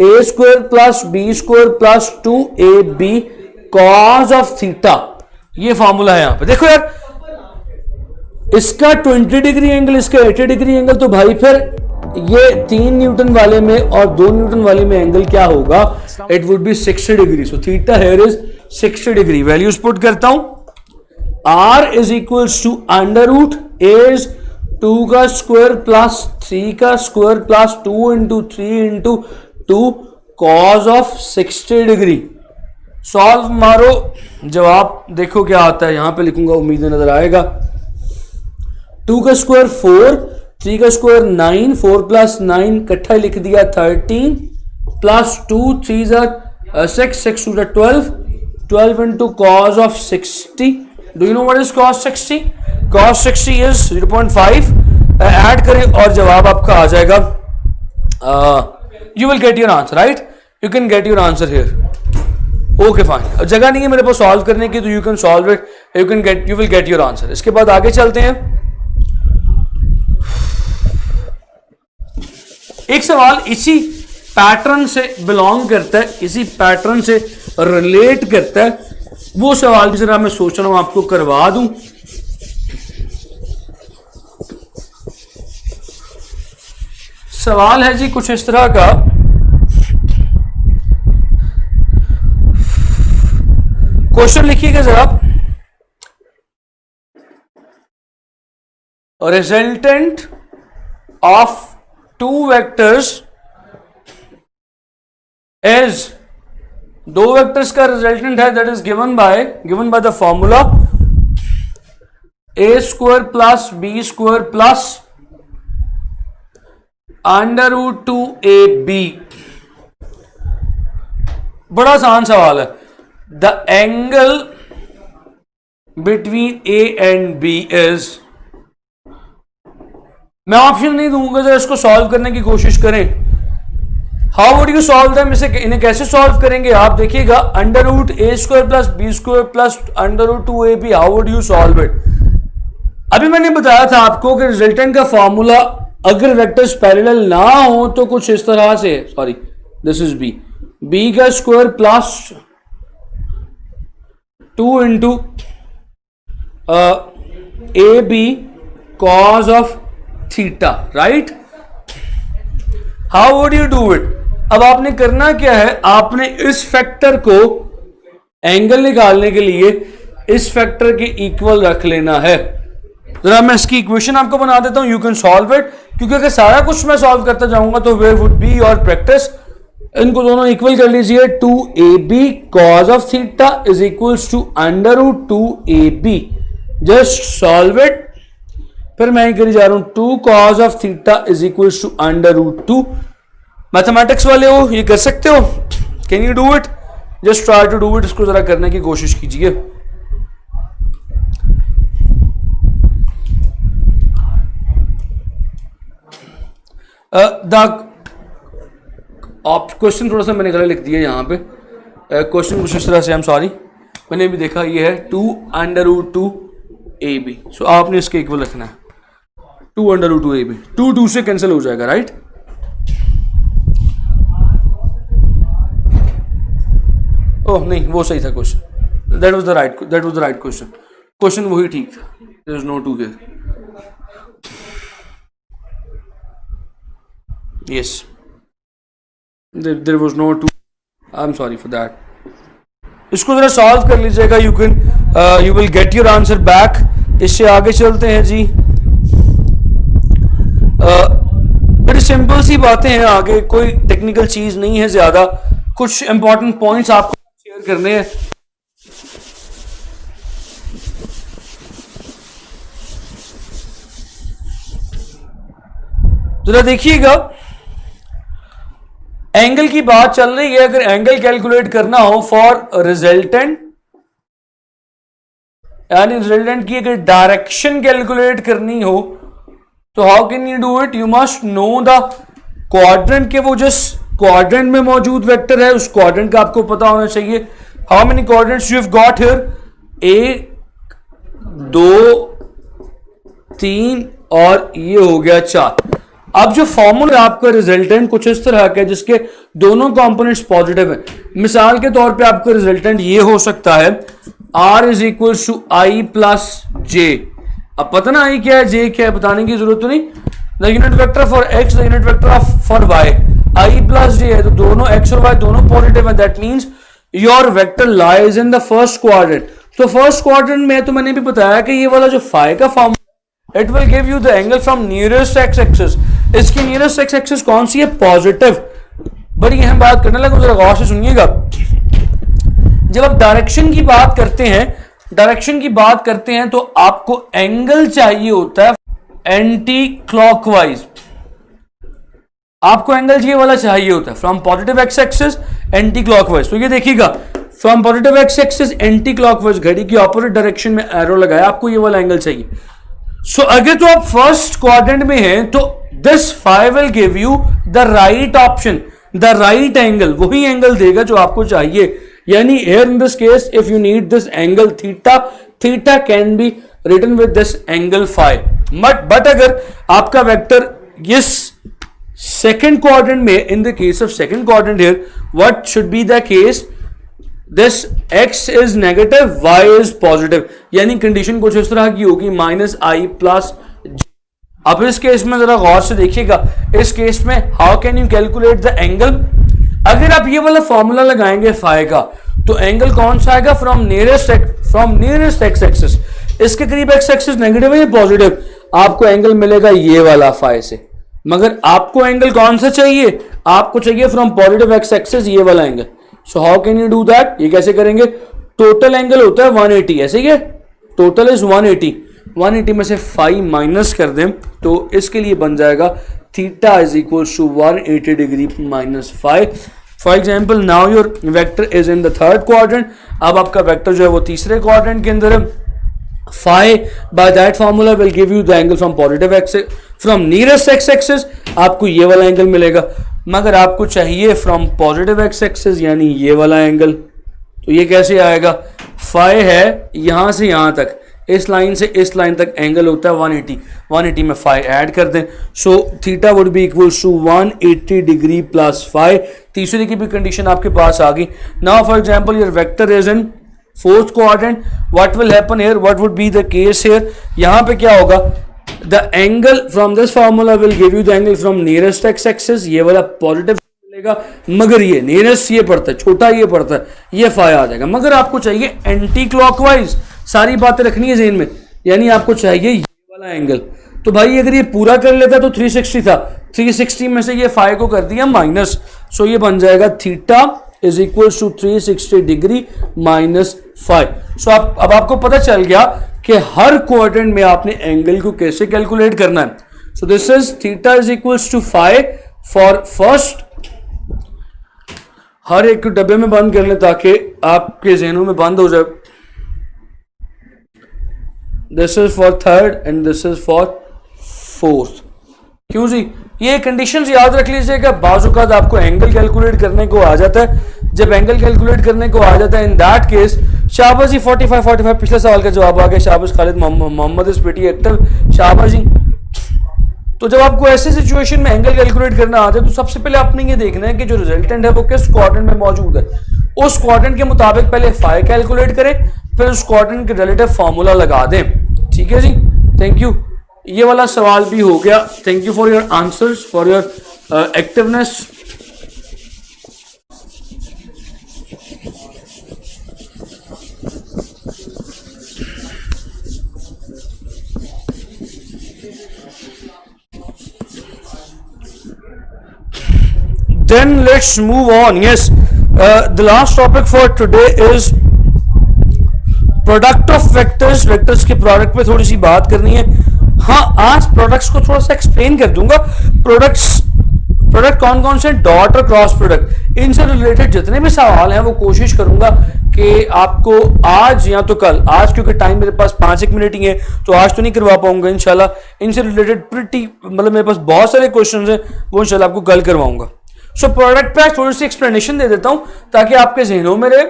a square plus b square plus 2ab cos of theta। ये formula है यहां पे। देखो यार, इसका 20 degree angle, इसका 80 degree angle, तो भाई फिर ये 3 न्यूटन वाले में और 2 न्यूटन वाले में एंगल क्या होगा? It would be 60 degree. So theta here is 60 degree. Values put करता हूं, r is equals to under root a is 2 का स्क्वायर प्लस 3 का square plus 2 into 3 into 2 cos of 60 degree. Solve मारो, जवाब देखो क्या आता है। यहां पे लिखूंगा, उम्मीद नजर आएगा। 2 का स्क्वायर 4, 3 का स्क्वायर 9, 4 प्लस 9 इकट्ठा लिख दिया 13 plus 2 3 6 6 2 12 12 into cos of 60। Do you know what is cos 60? Cos 60 is 0.5। Add करें और जवाब आपका आ जाएगा। You will get your answer, right? You can get your answer here. Okay, fine। जगह नहीं है मेरे पास सॉल्व करने की, तो you can solve it, you will get your answer। इसके बाद आगे चलते हैं। एक सवाल इसी पैटर्न से बिलोंग करता है, इसी पैटर्न से रिलेट करता है, वो सवाल भी जरा मैं सोच रहा हूं आपको करवा दूं। सवाल है जी कुछ इस तरह का, क्वेश्चन लिखिएगा जरा। Resultant of 2 vectors is, 2 vectors का रिजल्टेंट है that is given by the formula a square plus B square plus under root 2ab। बड़ा आसान सवाल है। The angle between a and b is, मैं ऑप्शन नहीं दूंगा, जरा इसको सॉल्व करने की कोशिश करें। How would you solve them? इन्हें कैसे सॉल्व करेंगे आप देखिएगा। Under root A square plus B square plus under root 2ab, how would you solve it? अभी मैंने बताया था आपको कि रिजल्टेंट का फॉर्मूला अगर वेक्टर्स पैरेलल ना हो तो कुछ इस तरह से, sorry this is B, B का square plus 2 into A B cos of theta, right? How would you do it? अब आपने करना क्या है, आपने इस फैक्टर को एंगल निकालने के लिए इस फैक्टर के इक्वल रख लेना है। जरा मैं इसकी इक्वेशन आपको बना देता हूं, यू कैन सॉल्व इट, क्योंकि अगर सारा कुछ मैं सॉल्व करता जाऊंगा तो where would be your practice. इनको दोनों इक्वल कर लीजिए। 2ab cos of theta is equals to under root 2ab। Just solve it. फिर मैं करी जा रहा हूं 2 cos of theta is equals to under root 2। Mathematics वाले हो, ये कर सकते हो? Can you do it? Just try to do it. इसको जरा करने की कोशिश कीजिए। क्वेश्चन थोड़ा सा मैंने गलत लिख दिया यहां पे। क्वेश्चन कुछ इस तरह से, आई एम सॉरी, मैंने भी देखा, ये है 2 अंडर रूट 2ab। सो आपने इसके इक्वल रखना है 2 अंडर रूट 2ab। 2 2 से कैंसिल हो जाएगा, राइट? ओह नहीं, वो सही था question. That was the right question. Question वही ठीक था। There is no 2 here. Yes, there was no 2। I am sorry for that. इसको जरा सॉल्व कर लीजिएगा। You will get your answer back. इससे आगे चलते हैं जी। बड़ी सिंपल सी बातें हैं, आगे कोई टेक्निकल चीज नहीं है ज्यादा, कुछ इंपॉर्टेंट पॉइंट्स आपको शेयर करने हैं। जरा देखिएगा, एंगल की बात चल रही है। अगर एंगल कैलकुलेट करना हो फॉर रिजल्टेंट, यानी रिजल्टेंट की अगर डायरेक्शन कैलकुलेट करनी हो तो how can you do it? You must know the quadrant के, वो जिस क्वाड्रेंट में मौजूद वेक्टर है उस क्वाड्रेंट का आपको पता होना चाहिए। How many quadrants you have got here? 1 2 3 और ये हो गया 4। अब जो फॉर्मूला आपका रिजल्टेंट कुछ इस तरह का है जिसके दोनों कंपोनेंट्स पॉजिटिव है। मिसाल के तौर पे आपका रिजल्टेंट ये हो सकता है R is equal to I plus J. अब पता ना आई क्या है, जे क्या है, बताने की जरूरत तो नहीं। The unit vector for X, the unit vector for Y, I plus J है, तो दोनों एक्स और वाई दोनों पॉजिटिव है। That means your vector lies in the first quadrant. तो फर्स्ट क्वाड्रेंट में तो मैंने भी बताया कि ये वाला जो फाई का formula, it will give you the angle from nearest X axis. इसकी नियरेस्ट एक्स एक्सिस कौन सी है? पॉजिटिव। बड़ी अहम बात करने लगा, जरा गौर से सुनिएगा। जब आप डायरेक्शन की बात करते हैं, डायरेक्शन की बात करते हैं तो आपको एंगल चाहिए होता है एंटी क्लॉकवाइज। आपको एंगल ये वाला चाहिए होता है from positive x axis anti clockwise. तो ये देखिएगा, from positive x axis anti clockwise, घड़ी की ऑपोजिट डायरेक्शन में एरो लगाया, आपको ये वाला एंगल चाहिए। सो अगर तो आप फर्स्ट क्वाड्रेंट में हैं तो this phi will give you the right option, the right angle, वही एंगल देगा जो आपको चाहिए। यानी here in this case if you need this angle theta, theta can be written with this angle phi. But अगर आपका vector इस second quadrant में, in the case of second quadrant here what should be the case? This x is negative, y is positive, यानी condition कुछ इस तरह की होगी माइनस आई प्लस। अब इस केस में जरा गौर से देखिएगा, इस केस में how can you calculate the angle? अगर आप ये वाला फॉर्मूला लगाएंगे फाई का तो एंगल कौन सा आएगा? From nearest X axis. इसके करीब एक्स एक्सिस नेगेटिव है या पॉजिटिव? आपको एंगल मिलेगा ये वाला फाई से। मगर आपको एंगल कौन सा चाहिए? आपको चाहिए फ्रॉम पॉजिटिव एक्स एक्सिस ये वाला angle. So how can you do that? ये कैसे करेंगे? टोटल एंगल होता है 180, ऐसे ही है, टोटल इज 180। 180 में से फाई माइनस कर दें तो इसके लिए बन जाएगा theta is equal to 180 degree minus phi. For example now your vector is in the third quadrant. अब आपका वेक्टर जो है वो तीसरे क्वाड्रेंट के अंदर है। Phi by that formula will give you the angle from positive X, from nearest X axis, आपको ये वाला एंगल मिलेगा। मगर आपको चाहिए फ्रॉम पॉजिटिव एक्स एक्सिस यानी ये वाला एंगल, तो ये कैसे आएगा? फाई है यहां से यहां तक, इस लाइन से इस लाइन तक एंगल होता है 180। 180 में फाई ऐड कर दें, so theta would be equal to 180 degree plus phi. तीसरे की भी कंडीशन आपके पास आ गई। Now for example your vector is in fourth quadrant, what will happen here? What would be the case here? यहां पे क्या होगा? The angle from this formula will give you the angle from nearest X axis, ये वाला positive मिलेगा, मगर ये nearest ये पड़ता है, छोटा ये पड़ता है, ये फाई आ जाएगा। मगर आपको चाहिए एंटी क्लॉकवाइज, सारी बातें रखनी है ज़हन में, यानी आपको चाहिए ये वाला एंगल। तो भाई अगर ये पूरा कर लेता तो 360 था, 360 में से ये फाई को कर दिया माइनस, सो ये बन जाएगा theta is equal to 360 degree minus phi. So अब आपको पता चल गया कि हर क्वाड्रेंट में आपने एंगल को कैसे कैलकुलेट करना है। So this is theta is equal to phi for first. हर एक को डब्बे में बंद कर लें ताकि आपके जहनों में बंद हो जाए। This is for third and this is for fourth. क्यों जी? ये कंडीशंस याद रख लीजिएगा। बाज़ औक़ात आपको एंगल कैलकुलेट करने को आ जाता है, जब एंगल कैलकुलेट करने को आ जाता है इन दैट केस, शाबाश जी 45 पिछले सवाल का जवाब आ गया, शाबाश Khalid Mohammad is pretty active, शाबाश जी। तो जब आपको ऐसे सिचुएशन में एंगल कैलकुलेट करना आता है तो सबसे पहले आपने ये देखना है कि जो रिजल्टेंट है वो किस क्वाड्रेंट में मौजूद है। उस क्वाड्रेंट के मुताबिक पहले फाई कैलकुलेट करें, फिर उस क्वाड्रेंट के रिलेटिव फार्मूला लगा दें। ठीक है जी, थैंक यू। ये वाला सवाल भी हो गया। Thank you for your answers, for your activeness. then let's move on. Yes, the last topic for today is product of vectors. Vectors के प्रोडक्ट पे थोड़ी सी बात करनी है. हाँ, आज प्रोडक्ट्स को थोड़ा सा एक्सप्लेन कर दूंगा. प्रोडक्ट कौन कौन से, डॉट और क्रॉस प्रोडक्ट, इनसे रिलेटेड जितने भी सवाल हैं वो कोशिश करूंगा कि आपको आज या तो कल, आज क्योंकि टाइम मेरे पास 5-1 मिनट ही है तो आज तो नहीं करवा पाऊंगा इंशाल्लाह. इनसे रिलेटेड मतलब मेरे पास बहुत सारे क्वेश्चन हैं, वो इंशाल्लाह आपको कल करवाऊंगा. सो प्रोडक्ट पे थोड़ी सी एक्सप्लेनेशन दे देता हूं ताकि आपके जहनों में रहे.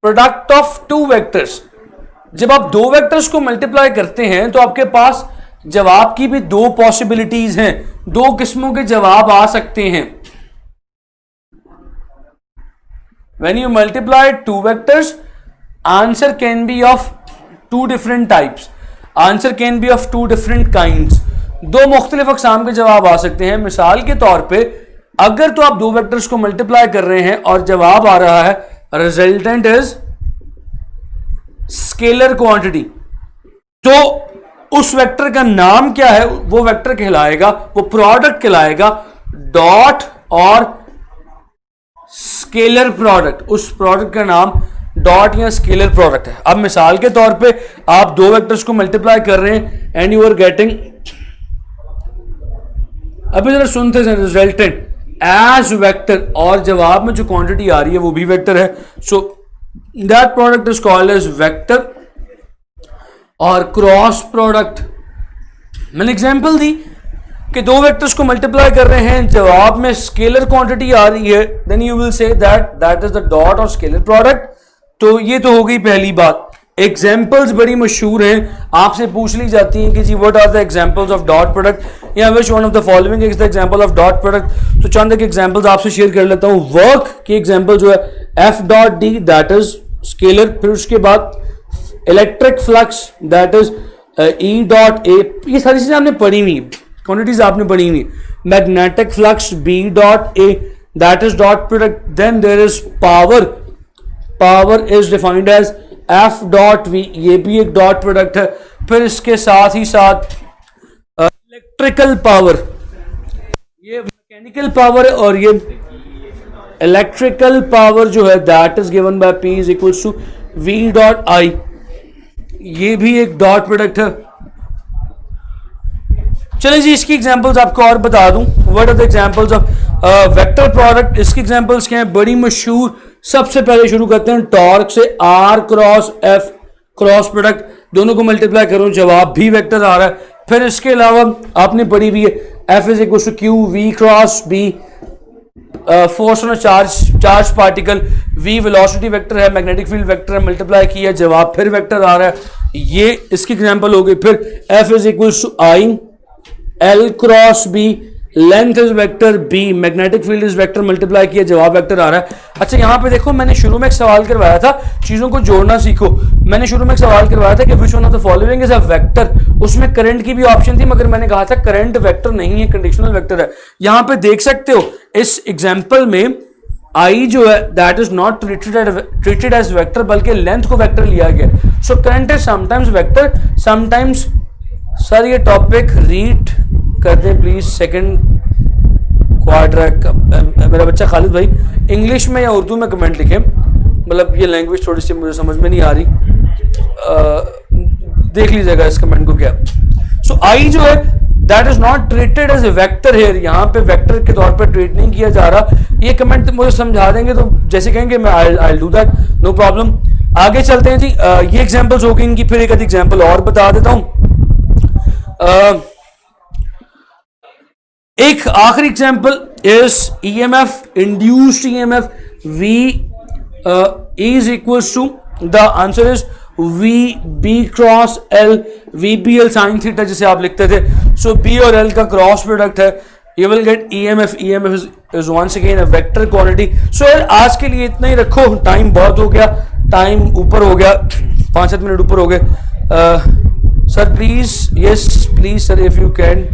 प्रोडक्ट ऑफ टू वेक्टर्स, जब आप दो वेक्टर्स को मल्टीप्लाई करते हैं तो आपके पास जवाब की भी दो पॉसिबिलिटीज हैं, दो किस्मों के जवाब आ सकते हैं. When you multiply two vectors, answer can be of two different types. Answer can be of two different kinds. दो मुख्तलिफ अक़साम के जवाब आ सकते हैं. मिसाल के तौर पे अगर तो आप दो वेक्टर्स को मल्टीप्लाई कर रहे हैं और जवाब आ रहा है रिजल्टेंट इज स्केलर क्वांटिटी, तो उस वेक्टर का नाम क्या है? वो वेक्टर कहलाएगा, वो प्रोडक्ट कहलाएगा डॉट और स्केलर प्रोडक्ट. उस प्रोडक्ट का नाम डॉट या स्केलर प्रोडक्ट है. अब मिसाल के तौर पे आप दो वेक्टर्स को मल्टीप्लाई कर रहे हैं एंड यू आर गेटिंग, अभी जरा सुनते हैं, रिजल्टेंट एज वेक्टर और जवाब में जो क्वांटिटी आ रही है वो भी वेक्टर है. So that product is called as vector. और क्रॉस प्रोडक्ट, मैंने एग्जांपल दी कि दो वेक्टर्स को मल्टीप्लाई कर रहे हैं, जवाब में स्केलर क्वांटिटी आ रही है, then you will say that is the dot और स्केलर प्रोडक्ट. तो ये तो हो गई पहली बात. एग्जांपल्स बड़ी मशहूर हैं, आपसे पूछ ली जाती हैं कि जी what are the examples of dot product या which one of the following is the example of dot product. तो चंद एक एग्जांपल्स आपसे शेयर कर लेता हूं. वर्क की एग्जांपल जो है F dot D, that is scalar. फिर उसके बाद electric flux, that is E dot A. ये सारी चीजें आपने पढ़ी हुई, क्वांटिटीज आपने पढ़ी हुई. Magnetic flux B dot A, that is dot product. Then there is power. Power is defined as F dot V, ये भी एक डॉट प्रोडक्ट है. फिर इसके साथ ही साथ इलेक्ट्रिकल पावर, ये मैकेनिकल पावर है, और ये इलेक्ट्रिकल पावर जो है that is given by P is equals to V dot I, ये भी एक डॉट प्रोडक्ट है. चलिए जी, इसकी एग्जांपल्स आपको और बता दूं. What are the examples of vector product. इसकी एग्जांपल्स क्या हैं? बड़ी मशहूर. सबसे पहले शुरू करते हैं टॉर्क से. R cross F cross product, दोनों को मल्टीप्लाई करूं, जवाब भी वेक्टर आ रहा है. फिर इसके अलावा आपने पढ़ी हुई है F is equal to Q V cross B, force on charge particle, V velocity vector है, मैग्नेटिक फील्ड वेक्टर है, मल्टीप्लाई किया, जवाब फिर वेक्टर आ रहा है. ये इसकी एग्जांपल हो गई. फिर F is equal to I L cross B, length is vector, B magnetic field is vector, multiply किया, जवाब वेक्टर आ रहा है. अच्छा, यहां पे देखो, मैंने शुरू में एक सवाल करवाया था, चीजों को जोड़ना सीखो. मैंने शुरू में एक सवाल करवाया था कि विच one of the following is a vector. उसमें करंट की भी ऑप्शन थी, मगर मैंने कहा था करंट वेक्टर नहीं है, कंडीशनल वेक्टर है. यहां पे देख सकते हो इस एग्जाम्पल में आई जो है that is not treated as vector, बल्कि लेंथ को वेक्टर लिया गया. So current is sometimes vector, sometimes. Sir ये टॉपिक रीड कर दें प्लीज. सेकंड क्वाड्रैक, मेरा बच्चा खालिद भाई इंग्लिश में या उर्दू में कमेंट लिखें, मतलब ये लैंग्वेज थोड़ी सी मुझे समझ में नहीं आ रही. देख लीजिएगा इस कमेंट को क्या. सो आई जो है that is not treated as a vector here, यहाँ पे वेक्टर के तौर पे ट्रीट नहीं किया जा रहा. ये कमेंट मुझे समझा देंगे तो जैसे कहेंगे मैं I do that, no problem. आगे चलते हैं जी. ये एग्जांपल्स हो गई इनकी. फिर एक एग्जांपल और बता देता हूं. एक आखिरी example is EMF, induced EMF V is equals to, the answer is V B cross L, V B L sine theta जिसे आप लिखते थे. सो बी और एल का क्रॉस प्रोडक्ट है. You will get EMF. EMF is once again a vector quantity. So आज के लिए इतना ही रखो, टाइम बहुत हो गया, टाइम ऊपर हो गया, 5-7 मिनट ऊपर हो गए. Sir please, yes please sir, if you can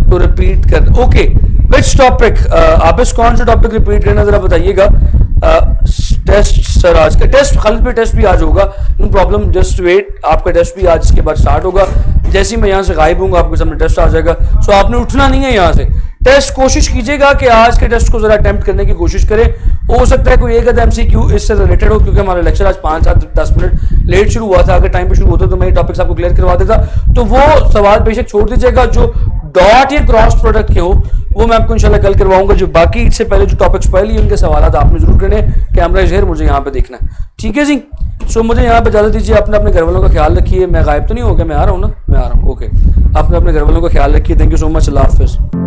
तो रिपीट कर. ओके, विच टॉपिक आप इस कौन सा टॉपिक रिपीट करना जरा बताइएगा. टेस्ट सर, आज का टेस्ट, खालिद पे टेस्ट भी आज होगा, नो प्रॉब्लम, जस्ट वेट. आपका टेस्ट भी आज के बाद स्टार्ट होगा. जैसे ही मैं यहाँ से गायब हूँ आपके सामने टेस्ट आ जाएगा. सो आपने उठना नहीं है यहाँ से, टेस्ट कोशिश कीजिएगा कि आज के टेस्ट को जरा अटेम्प्ट करने की कोशिश करें। हो सकता है कोई एक आधा MCQ इससे रिलेटेड हो, क्योंकि हमारा लेक्चर आज 5-7-10 मिनट लेट शुरू हुआ था। अगर टाइम पे शुरू होता तो मैं ये टॉपिक्स आपको क्लियर करवा देता। तो वो सवाल बेशक छोड़ दीजिएगा, जो डॉट या क्रॉस प्रोडक्ट के हो वो मैं आपको इंशाल्लाह कल करवाऊंगा। जो बाकी इससे पहले जो टॉपिक्स पहले उनके सवाल आपने जरूर करने। कैमरा इज हियर, मुझे यहाँ पे देखना है, ठीक है जी। सो मुझे यहाँ पे इजाजत दीजिए। अपने घर वालों का ख्याल रखिए। मैं गायब तो नहीं हो गया, मैं आ रहा हूँ ना, मैं आ रहा हूँ। ओके, अपने घर वालों का ख्याल रखिए। थैंक यू सो मच, अल्लाह हाफिज़।